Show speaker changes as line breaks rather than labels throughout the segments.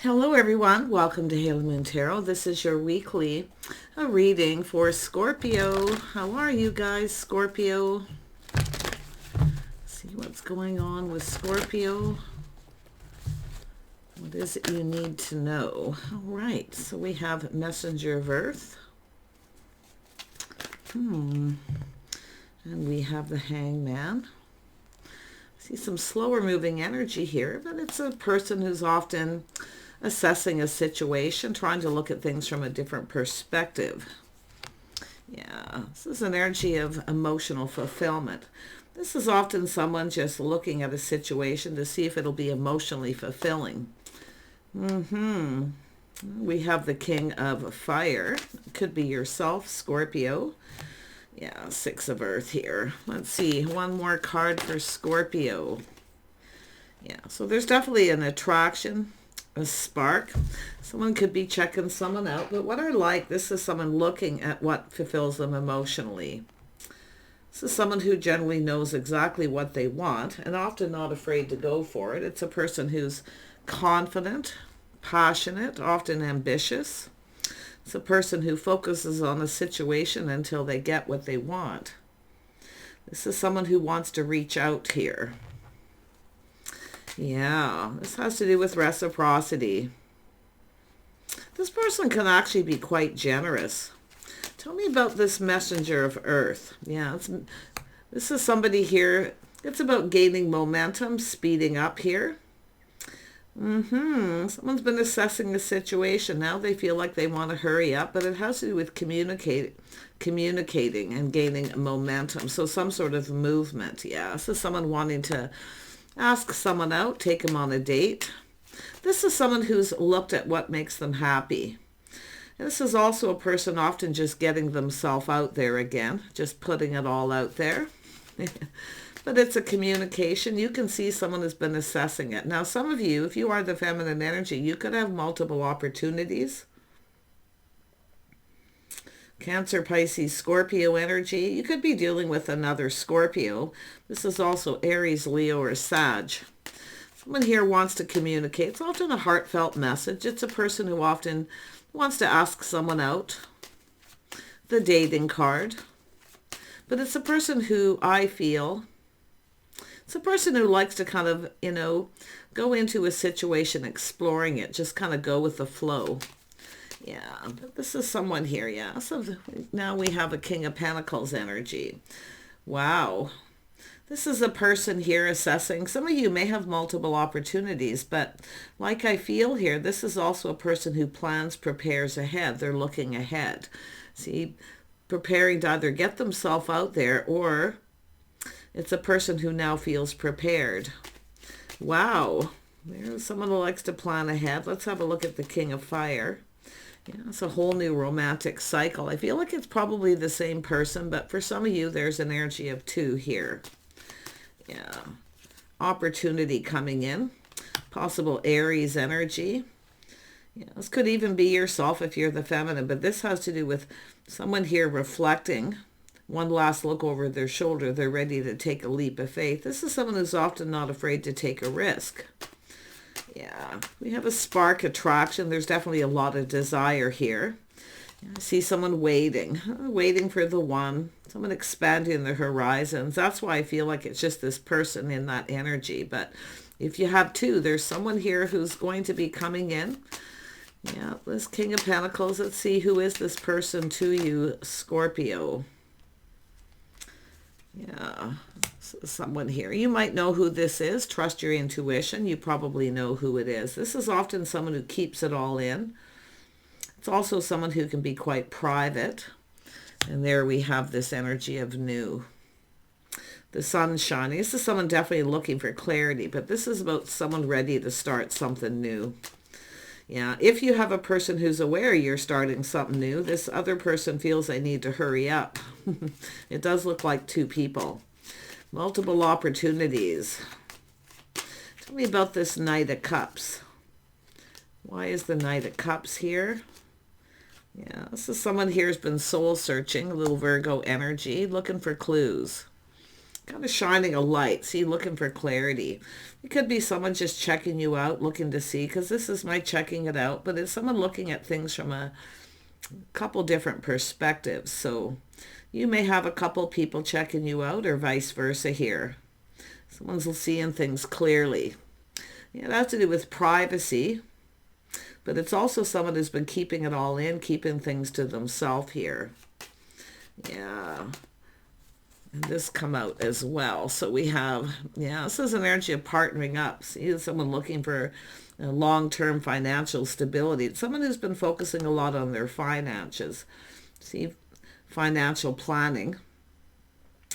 Hello everyone, welcome to Hail Moon Tarot. This is your weekly reading for Scorpio. How are you guys, Scorpio? See what's going on with Scorpio. What is it you need to know? All right, so we have Messenger of Earth. And we have the Hangman. See some slower moving energy here, but it's a person who's often assessing a situation, trying to look at things from a different perspective. Yeah, this is an energy of emotional fulfillment. This is often someone just looking at a situation to see if it'll be emotionally fulfilling. We have the King of Fire. Could be yourself, Scorpio. Yeah, Six of Earth here. Let's see, one more card for Scorpio. Yeah, so there's definitely an attraction, a spark. Someone could be checking someone out, but what I like, this is someone looking at what fulfills them emotionally. This is someone who generally knows exactly what they want and often not afraid to go for it. It's a person who's confident, passionate, often ambitious. It's a person who focuses on a situation until they get what they want. This is someone who wants to reach out here. Yeah, this has to do with reciprocity. This person can actually be quite generous. Tell me about this Messenger of Earth. Yeah, this is somebody here. It's about gaining momentum, speeding up here. Someone's been assessing the situation. Now they feel like they want to hurry up, but it has to do with communicating and gaining momentum. So some sort of movement. Yeah, this is someone wanting to ask someone out, take them on a date. This is someone who's looked at what makes them happy. And this is also a person often just getting themselves out there again, just putting it all out there. But it's a communication. You can see someone has been assessing it. Now, some of you, if you are the feminine energy, you could have multiple opportunities. Cancer, Pisces, Scorpio energy. You could be dealing with another Scorpio. This is also Aries, Leo, or Sag. Someone here wants to communicate. It's often a heartfelt message. It's a person who often wants to ask someone out. The dating card. But it's a person who I feel, it's a person who likes to kind of, go into a situation, exploring it, just kind of go with the flow. Yeah, but this is someone here, yeah. So now we have a King of Pentacles energy. Wow. This is a person here assessing. Some of you may have multiple opportunities, but like I feel here, this is also a person who plans, prepares ahead. They're looking ahead. See, preparing to either get themselves out there, or it's a person who now feels prepared. Wow. There's someone who likes to plan ahead. Let's have a look at the King of Fire. Yeah, it's a whole new romantic cycle. I feel like it's probably the same person, but for some of you, there's an energy of two here. Yeah. Opportunity coming in. Possible Aries energy. Yeah, this could even be yourself if you're the feminine, but this has to do with someone here reflecting. One last look over their shoulder. They're ready to take a leap of faith. This is someone who's often not afraid to take a risk. Yeah, we have a spark attraction. There's definitely a lot of desire here. I see someone waiting for the one, someone expanding their horizons. That's why I feel like it's just this person in that energy. But if you have two, there's someone here who's going to be coming in. Yeah, this King of Pentacles. Let's see, who is this person to you, Scorpio? Yeah, someone here. You might know who this is. Trust your intuition. You probably know who it is. This is often someone who keeps it all in. It's also someone who can be quite private. And there we have this energy of new. The sun shining. This is someone definitely looking for clarity, but this is about someone ready to start something new. Yeah, if you have a person who's aware you're starting something new, this other person feels they need to hurry up. It does look like two people. Multiple opportunities. Tell me about this Knight of Cups. Why is the Knight of Cups here? Yeah, this is someone here who's been soul searching, a little Virgo energy, looking for clues. kind of shining a light. See, looking for clarity. It could be someone just checking you out, looking to see, because this is my checking it out, but it's someone looking at things from a couple different perspectives. So you may have a couple people checking you out or vice versa here. Someone's seeing things clearly. Yeah, that's to do with privacy, but it's also someone who's been keeping it all in, keeping things to themselves here. Yeah. And this come out as well. So we have, yeah, this is an energy of partnering up. See, someone looking for long-term financial stability. It's someone who's been focusing a lot on their finances. See, financial planning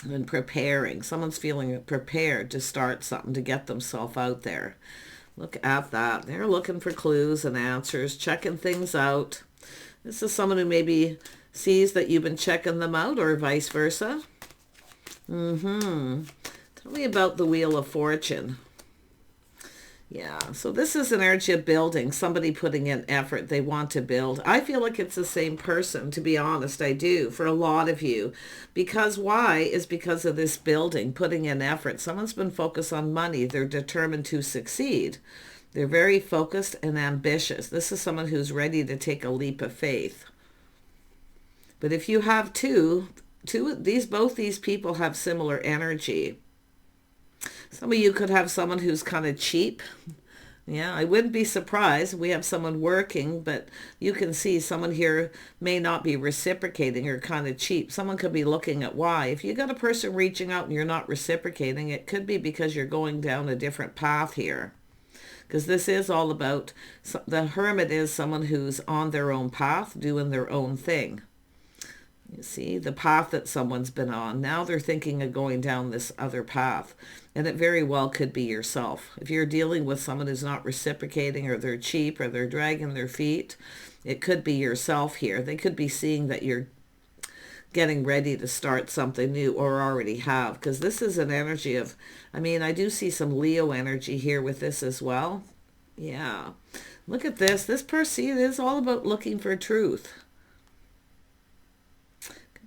and preparing. Someone's feeling prepared to start something, to get themselves out there. Look at that. They're looking for clues and answers, checking things out. This is someone who maybe sees that you've been checking them out or vice versa. Tell me about the Wheel of Fortune. Yeah, so this is an energy of building, somebody putting in effort. They want to build. I feel like it's the same person, to be honest. I do, for a lot of you. Because why? Is because of this building, putting in effort. Someone's been focused on money. They're determined to succeed. They're very focused and ambitious. This is someone who's ready to take a leap of faith. But if you have both these people have similar energy. Some of you could have someone who's kind of cheap. Yeah, I wouldn't be surprised. We have someone working, but you can see someone here may not be reciprocating or kind of cheap. Someone could be looking at why. If you got a person reaching out and you're not reciprocating, it could be because you're going down a different path here. Because this is all about, the hermit is someone who's on their own path, doing their own thing. You see, the path that someone's been on. Now they're thinking of going down this other path. And it very well could be yourself. If you're dealing with someone who's not reciprocating, or they're cheap, or they're dragging their feet, it could be yourself here. They could be seeing that you're getting ready to start something new, or already have. Because this is an energy of, I do see some Leo energy here with this as well. Yeah. Look at this. This person, it is all about looking for truth.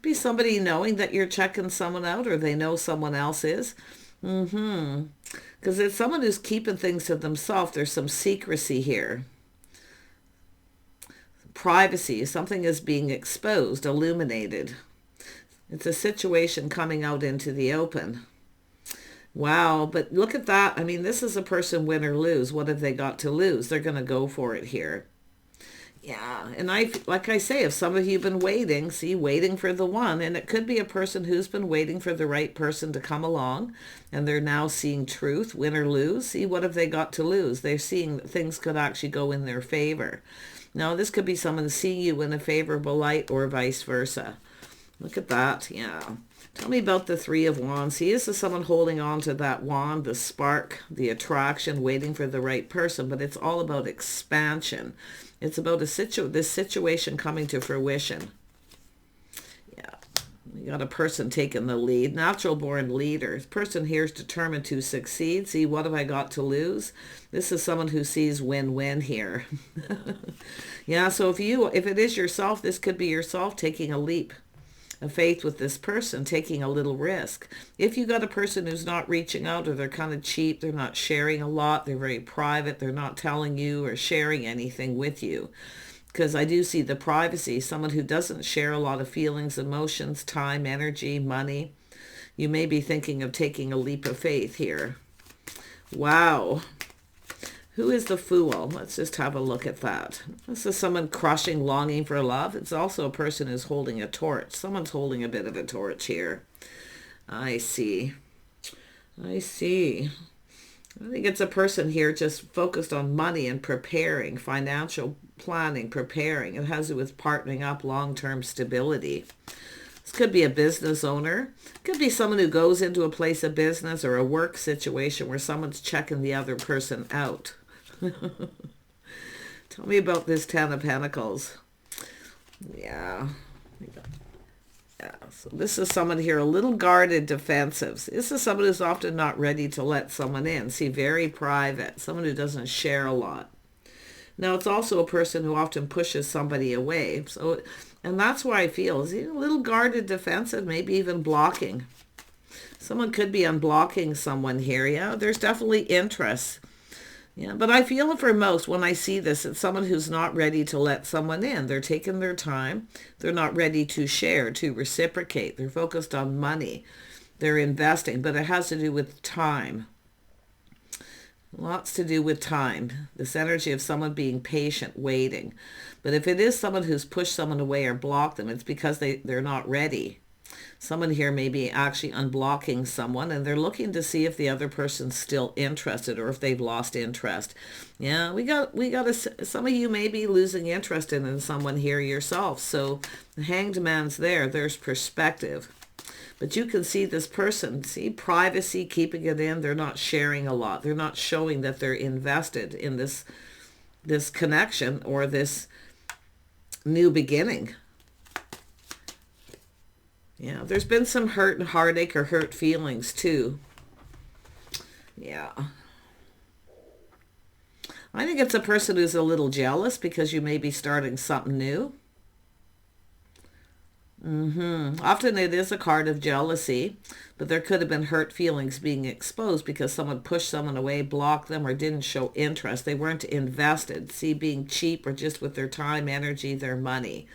Be somebody knowing that you're checking someone out, or they know someone else is. Because it's someone who's keeping things to themselves. There's some secrecy here. Privacy. Something is being exposed, illuminated. It's a situation coming out into the open. Wow, but look at that. This is a person win or lose. What have they got to lose? They're going to go for it here. Yeah, and like I say, if some of you have been waiting, waiting for the one, and it could be a person who's been waiting for the right person to come along, and they're now seeing truth, win or lose. See, what have they got to lose? They're seeing that things could actually go in their favor. Now, this could be someone seeing you in a favorable light, or vice versa. Look at that, yeah. Tell me about the Three of Wands. See, this is someone holding on to that wand, the spark, the attraction, waiting for the right person, but it's all about expansion. It's about this situation coming to fruition. Yeah, you got a person taking the lead, natural born leader. This person here is determined to succeed. See, what have I got to lose? This is someone who sees win-win here. Yeah, so if it is yourself, this could be yourself taking a leap of faith with this person, taking a little risk. If you got a person who's not reaching out, or they're kind of cheap, they're not sharing a lot, they're very private, they're not telling you or sharing anything with you. Because I do see the privacy, someone who doesn't share a lot of feelings, emotions, time, energy, money. You may be thinking of taking a leap of faith here. Wow. Who is the Fool? Let's just have a look at that. This is someone crushing, longing for love. It's also a person who's holding a torch. Someone's holding a bit of a torch here. I see. I think it's a person here just focused on money and preparing, financial planning, preparing. It has to do with partnering up, long-term stability. This could be a business owner. It could be someone who goes into a place of business or a work situation where someone's checking the other person out. Tell me about this Ten of Pentacles. Yeah. So this is someone here, a little guarded, defensive. This is someone who's often not ready to let someone in. See, very private. Someone who doesn't share a lot. Now, it's also a person who often pushes somebody away. And that's why I feel is a little guarded, defensive, maybe even blocking. Someone could be unblocking someone here. Yeah, there's definitely interest. Yeah, but I feel for most when I see this, it's someone who's not ready to let someone in. They're taking their time. They're not ready to share, to reciprocate. They're focused on money. They're investing, but it has to do with time. Lots to do with time. This energy of someone being patient, waiting. But if it is someone who's pushed someone away or blocked them, it's because they're not ready. Someone here may be actually unblocking someone and they're looking to see if the other person's still interested or if they've lost interest. Yeah, some of you may be losing interest in someone here yourself. So the Hanged Man's there. There's perspective. But you can see this person, see privacy, keeping it in. They're not sharing a lot. They're not showing that they're invested in this connection or this new beginning. Yeah, there's been some hurt and heartache or hurt feelings too. Yeah. I think it's a person who's a little jealous because you may be starting something new. Often it is a card of jealousy, but there could have been hurt feelings being exposed because someone pushed someone away, blocked them, or didn't show interest. They weren't invested. See, being cheap or just with their time, energy, their money.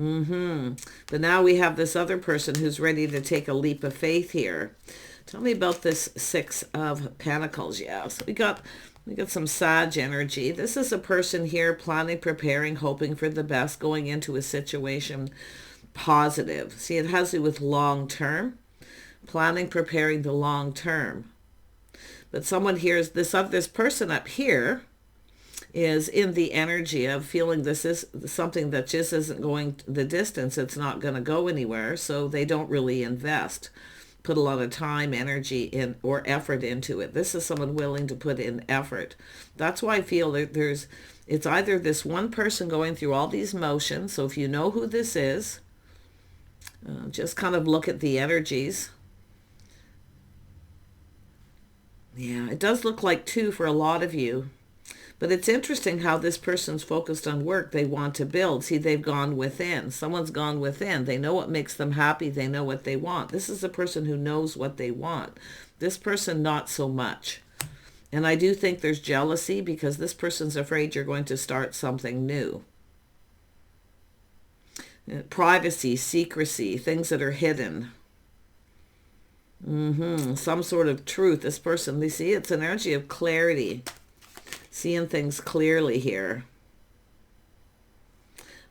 But now we have this other person who's ready to take a leap of faith here. Tell me about this Six of Pentacles. Yeah, so we got some Sag energy. This is a person here planning, preparing, hoping for the best, going into a situation positive. See, it has to do with long term. Planning, preparing the long term. But someone here is this person up here is in the energy of feeling this is something that just isn't going the distance. It's not going to go anywhere. So they don't really invest, put a lot of time, energy in or effort into it. This is someone willing to put in effort. That's why I feel that it's either this one person going through all these motions. So if you know who this is, just kind of look at the energies. Yeah, it does look like two for a lot of you. But it's interesting how this person's focused on work they want to build. See, they've gone within. Someone's gone within. They know what makes them happy. They know what they want. This is a person who knows what they want. This person, not so much. And I do think there's jealousy because this person's afraid you're going to start something new. Privacy, secrecy, things that are hidden. Some sort of truth. This person, you see, it's an energy of clarity. Seeing things clearly here.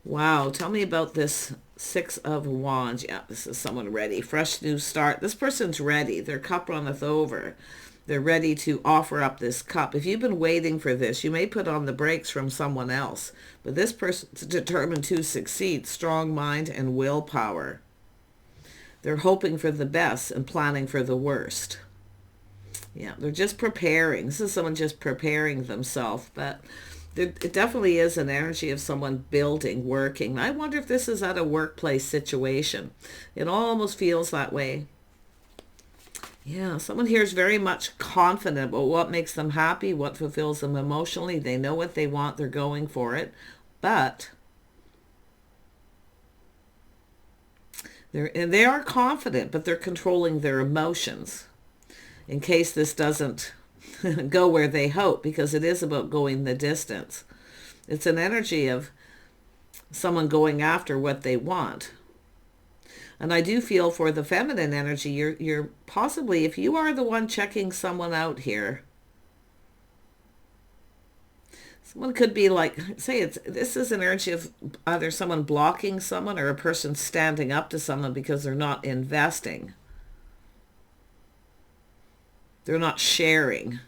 Wow, tell me about this Six of Wands. Yeah, this is someone ready. Fresh new start. This person's ready. Their cup runneth over. They're ready to offer up this cup. If you've been waiting for this, you may put on the brakes from someone else. But this person's determined to succeed. Strong mind and willpower. They're hoping for the best and planning for the worst. Yeah, they're just preparing. This is someone just preparing themselves. But it definitely is an energy of someone building, working. I wonder if this is at a workplace situation. It almost feels that way. Yeah, someone here is very much confident about what makes them happy, what fulfills them emotionally. They know what they want. They're going for it. But they are confident, but they're controlling their emotions in case this doesn't go where they hope, because it is about going the distance. It's an energy of someone going after what they want. And I do feel for the feminine energy, you're possibly, if you are the one checking someone out here, someone could be like, say this is an energy of either someone blocking someone or a person standing up to someone because they're not investing. They're not sharing.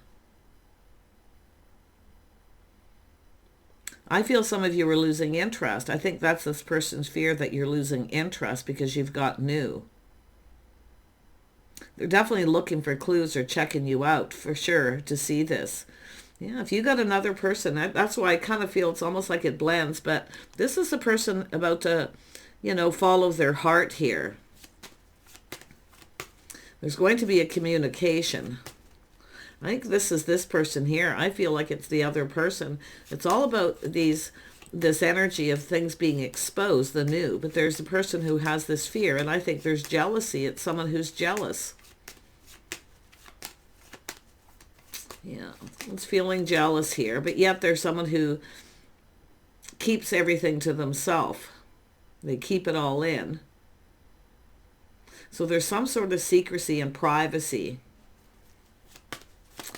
I feel some of you are losing interest. I think that's this person's fear that you're losing interest because you've got new. They're definitely looking for clues or checking you out for sure to see this. Yeah, if you got another person, that's why I kind of feel it's almost like it blends. But this is a person about to, follow their heart here. There's going to be a communication. I think this is this person here. I feel like it's the other person. It's all about these this energy of things being exposed, the new. But there's a person who has this fear, and I think there's jealousy. It's someone who's jealous. Yeah, someone's feeling jealous here, but yet there's someone who keeps everything to themselves. They keep it all in. So there's some sort of secrecy and privacy.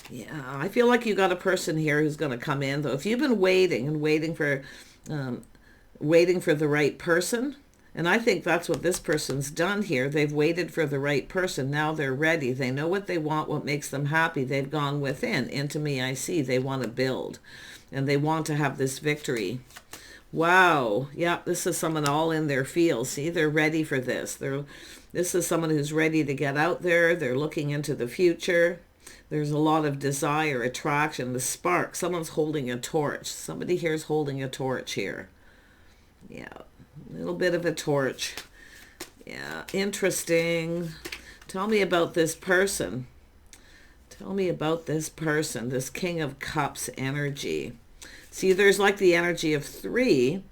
Yeah, I feel like you got a person here who's going to come in, though. If you've been waiting and waiting for the right person, and I think that's what this person's done here. They've waited for the right person. Now they're ready. They know what they want, what makes them happy. They've gone within. Into me, I see. They want to build, and they want to have this victory. Wow. Yeah, this is someone all in their field. See, they're ready for this. This is someone who's ready to get out there. They're looking into the future. There's a lot of desire, attraction, the spark. Someone's holding a torch. Somebody here is holding a torch here. Yeah, a little bit of a torch. Yeah, interesting. Tell me about this person. Tell me about this person, this King of Cups energy. See, there's like the energy of 3,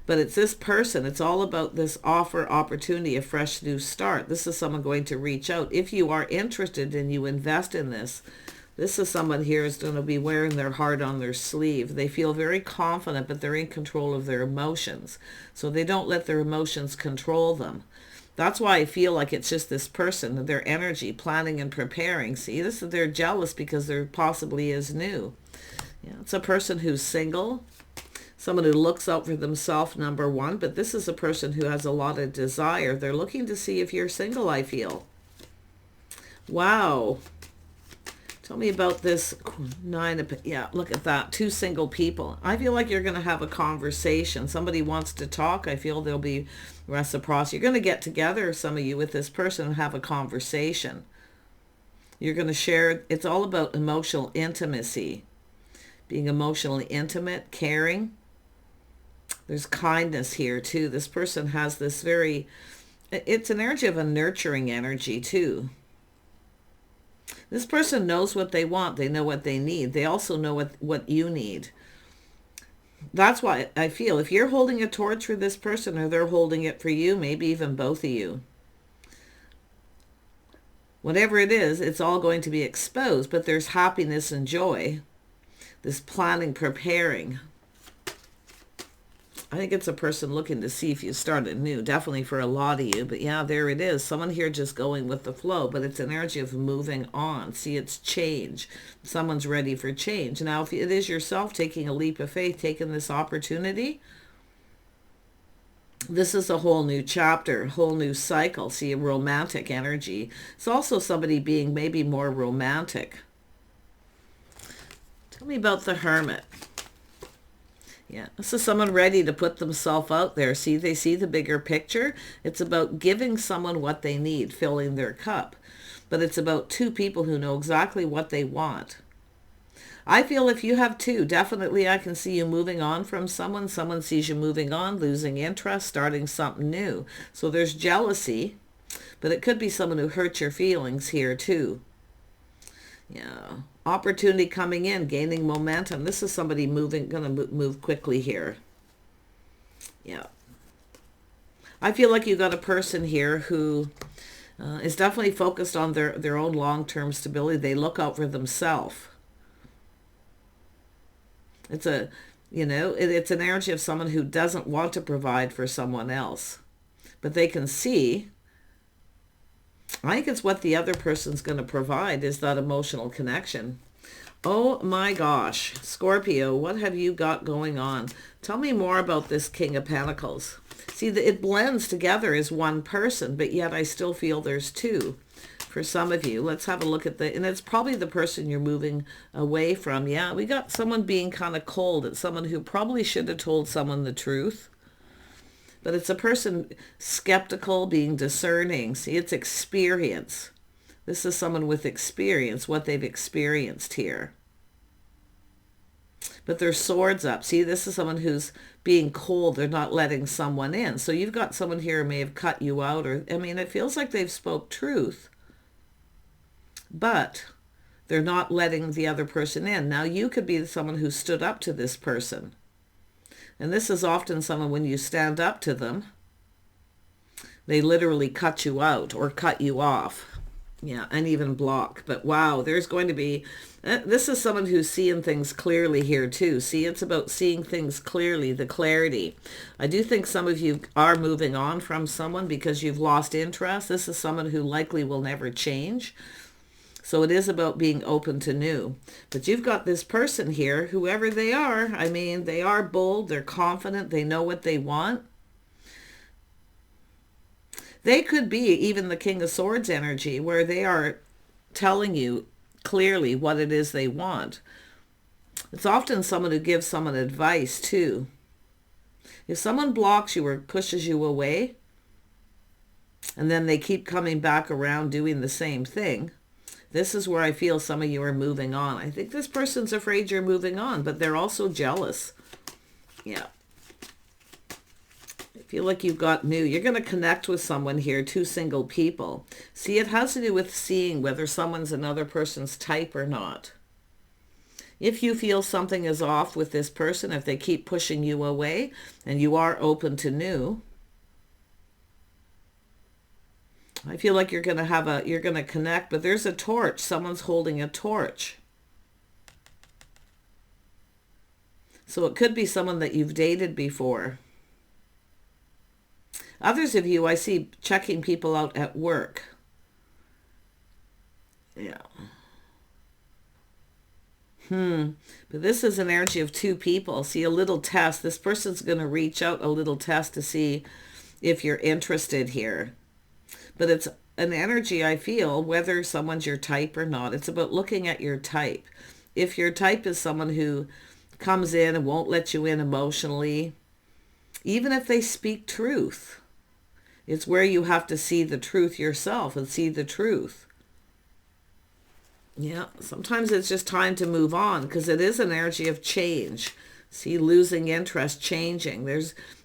but it's this person. It's all about this offer, opportunity, a fresh new start. This is someone going to reach out. If you are interested and you invest in this, this is someone here who's going to be wearing their heart on their sleeve. They feel very confident, but they're in control of their emotions. So they don't let their emotions control them. That's why I feel like it's just this person, their energy, planning and preparing. See, they're jealous because there possibly is new. Yeah, it's a person who's single, someone who looks out for themselves, number one, but this is a person who has a lot of desire. They're looking to see if you're single, I feel. Wow. Tell me about this 9 of, yeah, look at that. 2 single people. I feel like you're going to have a conversation. Somebody wants to talk. I feel there'll be reciprocity. You're going to get together, some of you, with this person and have a conversation. You're going to share. It's all about emotional intimacy. Being emotionally intimate, caring. There's kindness here too. This person has this it's an energy of a nurturing energy too. This person knows what they want. They know what they need. They also know what you need. That's why I feel if you're holding a torch for this person or they're holding it for you, maybe even both of you. Whatever it is, it's all going to be exposed, but there's happiness and joy. This planning, preparing. I think it's a person looking to see if you started new, definitely for a lot of you. But yeah, there it is. Someone here just going with the flow, but it's an energy of moving on. See, it's change. Someone's ready for change. Now, if it is yourself taking a leap of faith, taking this opportunity, this is a whole new chapter, whole new cycle. See, a romantic energy. It's also somebody being maybe more romantic. Tell me about the Hermit. Yeah, this is someone ready to put themselves out there. See, they see the bigger picture. It's about giving someone what they need, filling their cup. But it's about 2 people who know exactly what they want. I feel if you have 2, definitely I can see you moving on from someone. Someone sees you moving on, losing interest, starting something new. So there's jealousy, but it could be someone who hurt your feelings here too. Yeah. Opportunity coming in, gaining momentum. This is somebody going to move quickly here. Yeah. I feel like you got a person here who is definitely focused on their own long-term stability. They look out for themselves. It's it's an energy of someone who doesn't want to provide for someone else, but they can see. I think it's what the other person's going to provide is that emotional connection. Oh my gosh, Scorpio, what have you got going on? Tell me more about this King of Pentacles. See, it blends together as one person, but yet I still feel there's 2 for some of you. Let's have a look at and it's probably the person you're moving away from. Yeah, we got someone being kind of cold. It's someone who probably should have told someone the truth. But it's a person skeptical, being discerning. See, it's experience. This is someone with experience, what they've experienced here. But their swords up. See, this is someone who's being cold. They're not letting someone in. So you've got someone here who may have cut you out. It feels like they've spoke truth. But They're not letting the other person in. Now, you could be someone who stood up to this person. And this is often someone, when you stand up to them, they literally cut you out or cut you off. Yeah, and even block. But wow, there's going to be, this is someone who's seeing things clearly here too. See, it's about seeing things clearly, the clarity. I do think some of you are moving on from someone because you've lost interest. This is someone who likely will never change. So it is about being open to new. But you've got this person here, whoever they are. I mean, they are bold, they're confident, they know what they want. They could be even the King of Swords energy, where they are telling you clearly what it is they want. It's often someone who gives someone advice too. If someone blocks you or pushes you away, and then they keep coming back around doing the same thing, this is where I feel some of you are moving on. I think this person's afraid you're moving on, but they're also jealous. Yeah. I feel like you've got new. You're going to connect with someone here, two single people. See, it has to do with seeing whether someone's another person's type or not. If you feel something is off with this person, if they keep pushing you away and you are open to new, I feel like you're going to connect, but there's a torch. Someone's holding a torch. So it could be someone that you've dated before. Others of you, I see checking people out at work. Yeah. But this is an energy of two people. See, a little test. This person's going to reach out, a little test, to see if you're interested here. But it's an energy, I feel, whether someone's your type or not. It's about looking at your type. If your type is someone who comes in and won't let you in emotionally, even if they speak truth, it's where you have to see the truth yourself and see the truth. Yeah, sometimes it's just time to move on because it is an energy of change. See, losing interest, changing.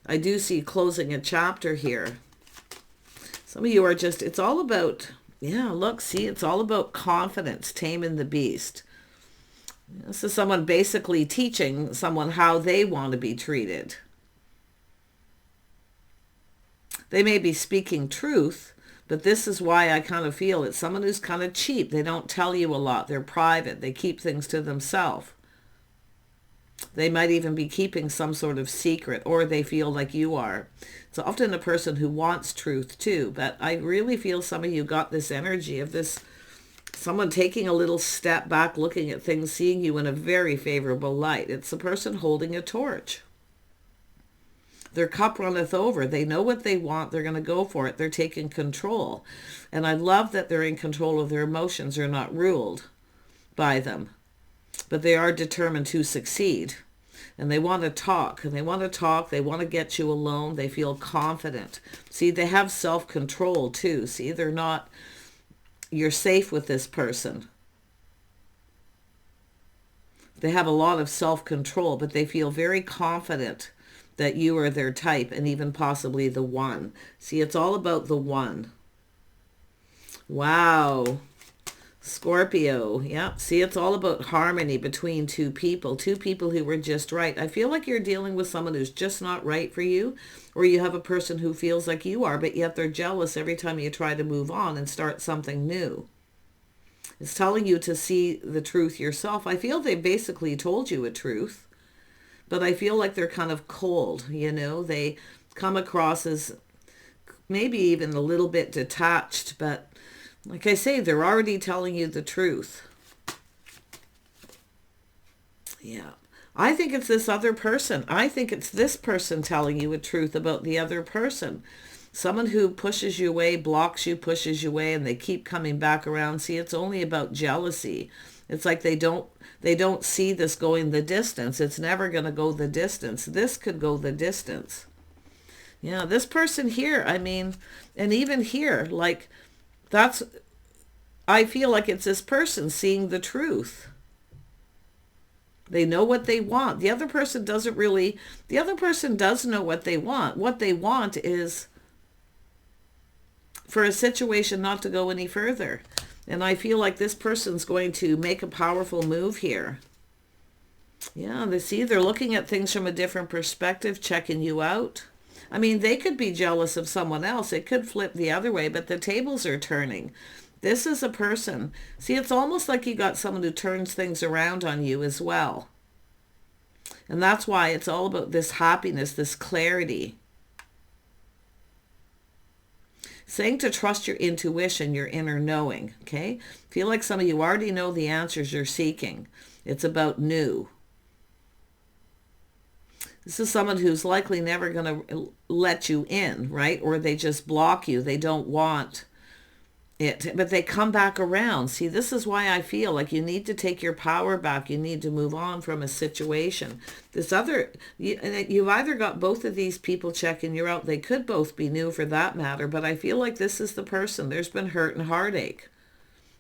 I do see closing a chapter here. Some of you are just, it's all about, yeah, look, see, it's all about confidence, taming the beast. This is someone basically teaching someone how they want to be treated. They may be speaking truth, but this is why I kind of feel it's someone who's kind of cheap. They don't tell you a lot. They're private. They keep things to themselves. They might even be keeping some sort of secret, or they feel like you are. It's often a person who wants truth too, but I really feel some of you got this energy of this, someone taking a little step back, looking at things, seeing you in a very favorable light. It's the person holding a torch. Their cup runneth over. They know what they want. They're going to go for it. They're taking control. And I love that they're in control of their emotions. They're not ruled by them. But they are determined to succeed. And they want to talk. And they want to talk. They want to get you alone. They feel confident. See, they have self-control too. See, they're not, you're safe with this person. They have a lot of self-control, but they feel very confident that you are their type and even possibly the one. See, it's all about the one. Wow. Scorpio. Yeah. See, it's all about harmony between two people who were just right. I feel like you're dealing with someone who's just not right for you, or you have a person who feels like you are, but yet they're jealous every time you try to move on and start something new. It's telling you to see the truth yourself. I feel they basically told you a truth. But I feel like they're kind of cold, you know. They come across as maybe even a little bit detached. But like I say, they're already telling you the truth. Yeah. I think it's this other person. I think it's this person telling you a truth about the other person. Someone who pushes you away, blocks you, pushes you away, and they keep coming back around. See, it's only about jealousy. It's like they don't see this going the distance. It's never going to go the distance. This could go the distance. Yeah, this person here, I mean, and even here, like, I feel like it's this person seeing the truth. They know what they want. The other person does know what they want. What they want is for a situation not to go any further. And I feel like this person's going to make a powerful move here. Yeah, they're looking at things from a different perspective, checking you out. I mean, they could be jealous of someone else. It could flip the other way, but the tables are turning. This is a person. See, it's almost like you got someone who turns things around on you as well. And that's why it's all about this happiness, this clarity. Saying to trust your intuition, your inner knowing, okay? Feel like some of you already know the answers you're seeking. It's about new. This is someone who's likely never going to let you in, right? Or they just block you. They don't want it, but they come back around. See, this is why I feel like you need to take your power back. You need to move on from a situation. You've either got both of these people checking you out. They could both be new for that matter, but I feel like this is the person. There's been hurt and heartache,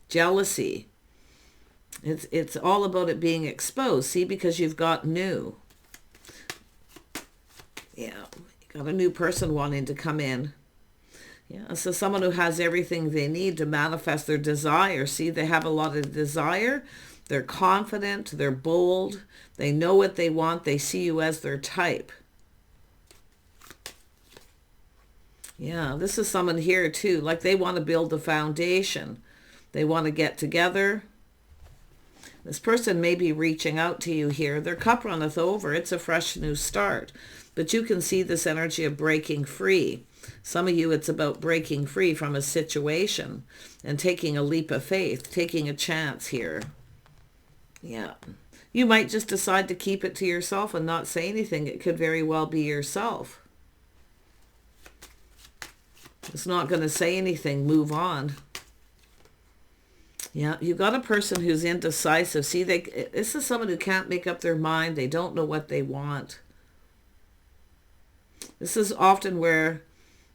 jealousy. It's all about it being exposed. See, because you've got new. Yeah, you got a new person wanting to come in. Yeah, so someone who has everything they need to manifest their desire. See, they have a lot of desire. They're confident. They're bold. They know what they want. They see you as their type. Yeah, this is someone here too. Like they want to build the foundation. They want to get together. This person may be reaching out to you here. Their cup runneth over. It's a fresh new start. But you can see this energy of breaking free. Some of you, it's about breaking free from a situation and taking a leap of faith, taking a chance here. Yeah. You might just decide to keep it to yourself and not say anything. It could very well be yourself. It's not going to say anything. Move on. Yeah, you got a person who's indecisive. See, this is someone who can't make up their mind. They don't know what they want. This is often where,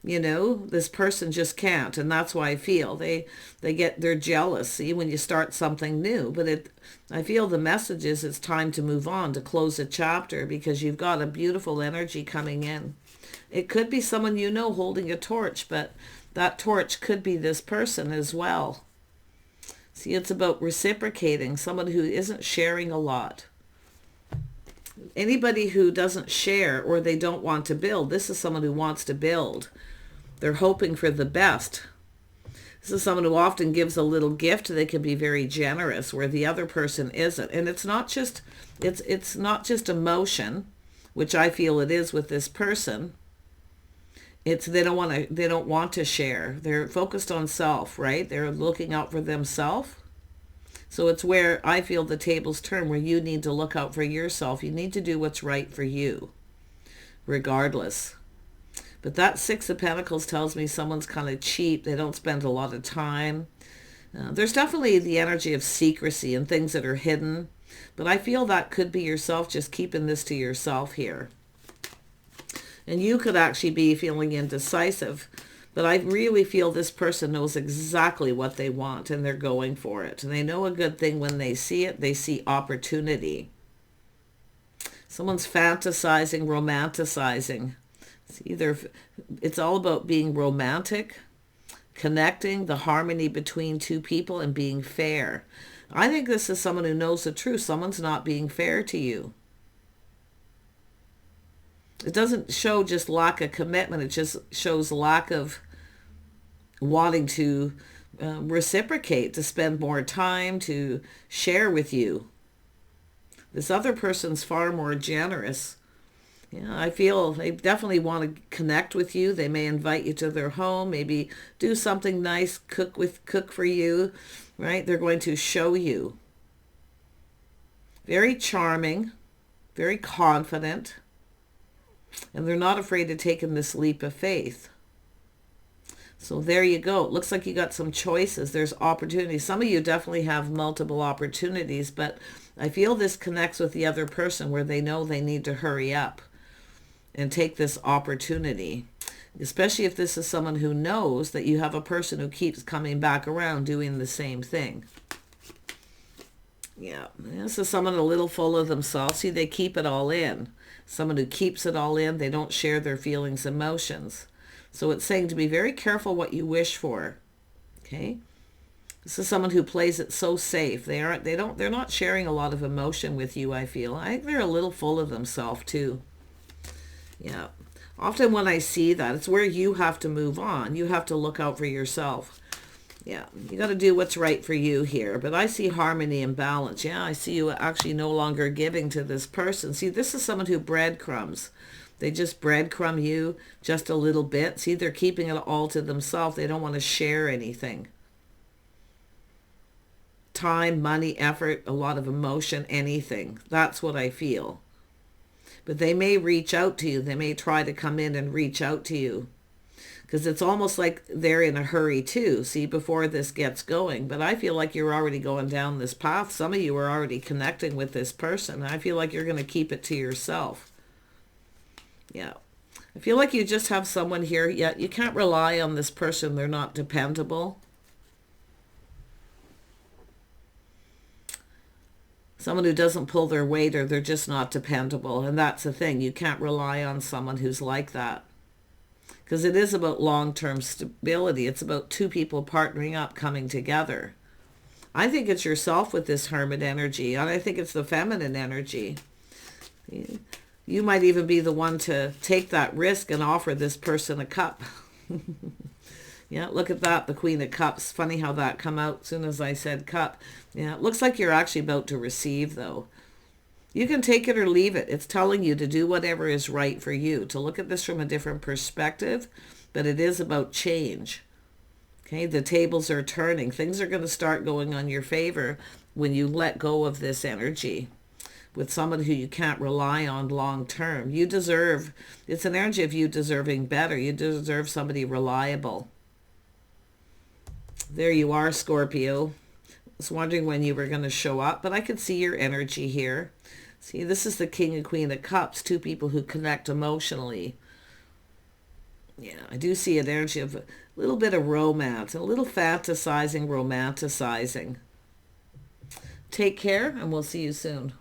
this person just can't, and that's why I feel they're jealous. See, when you start something new, but I feel the message is it's time to move on, to close a chapter, because you've got a beautiful energy coming in. It could be someone holding a torch, but that torch could be this person as well. See, it's about reciprocating, someone who isn't sharing a lot. Anybody who doesn't share or they don't want to build, this is someone who wants to build. They're hoping for the best. This is someone who often gives a little gift. They can be very generous where the other person isn't. And it's not just emotion, which I feel it is with this person. It's they don't want to share. They're focused on self, right? They're looking out for themselves. So it's where I feel the tables turn, where you need to look out for yourself. You need to do what's right for you, regardless. But that Six of Pentacles tells me someone's kind of cheap. They don't spend a lot of time. There's definitely the energy of secrecy and things that are hidden. But I feel that could be yourself just keeping this to yourself here. And you could actually be feeling indecisive. But I really feel this person knows exactly what they want and they're going for it. And they know a good thing when they see it. They see opportunity. Someone's fantasizing, romanticizing. It's all about being romantic, connecting, the harmony between two people, and being fair. I think this is someone who knows the truth. Someone's not being fair to you. It doesn't show just lack of commitment. It just shows lack of wanting to reciprocate, to spend more time, to share with you. This other person's far more generous. Yeah, I feel they definitely want to connect with you. They may invite you to their home, maybe do something nice, cook for you, right? They're going to show you. Very charming, very confident. And they're not afraid of taking this leap of faith. So there you go. It looks like you got some choices. There's opportunities. Some of you definitely have multiple opportunities, but I feel this connects with the other person where they know they need to hurry up and take this opportunity. Especially if this is someone who knows that you have a person who keeps coming back around doing the same thing. Yeah, this is someone a little full of themselves. See, they keep it all in. Someone who keeps it all in, they don't share their feelings, emotions. So it's saying to be very careful what you wish for. Okay? This is someone who plays it so safe. They're not sharing a lot of emotion with you, I feel. I think they're a little full of themselves too. Yeah. Often when I see that, it's where you have to move on. You have to look out for yourself. Yeah, you got to do what's right for you here. But I see harmony and balance. Yeah, I see you actually no longer giving to this person. See, this is someone who breadcrumbs. They just breadcrumb you just a little bit. See, they're keeping it all to themselves. They don't want to share anything. Time, money, effort, a lot of emotion, anything. That's what I feel. But they may reach out to you. They may try to come in and reach out to you. Because it's almost like they're in a hurry too, see, before this gets going. But I feel like you're already going down this path. Some of you are already connecting with this person. I feel like you're going to keep it to yourself. Yeah. I feel like you just have someone here, yet you can't rely on this person. They're not dependable. Someone who doesn't pull their weight, or they're just not dependable. And that's the thing. You can't rely on someone who's like that. Because it is about long-term stability. It's about two people partnering up, coming together. I think it's yourself with this hermit energy, and I think it's the feminine energy. You might even be the one to take that risk and offer this person a cup. Yeah, look at that, the Queen of Cups. Funny how that come out as soon as I said cup. Yeah, it looks like you're actually about to receive, though. You can take it or leave it. It's telling you to do whatever is right for you, to look at this from a different perspective, but it is about change. Okay, the tables are turning. Things are going to start going on your favor when you let go of this energy with someone who you can't rely on long term. You deserve, it's an energy of you deserving better. You deserve somebody reliable. There you are, Scorpio. I was wondering when you were going to show up, but I could see your energy here. See, this is the King and Queen of Cups, two people who connect emotionally. Yeah, I do see an energy of a little bit of romance, a little fantasizing, romanticizing. Take care, and we'll see you soon.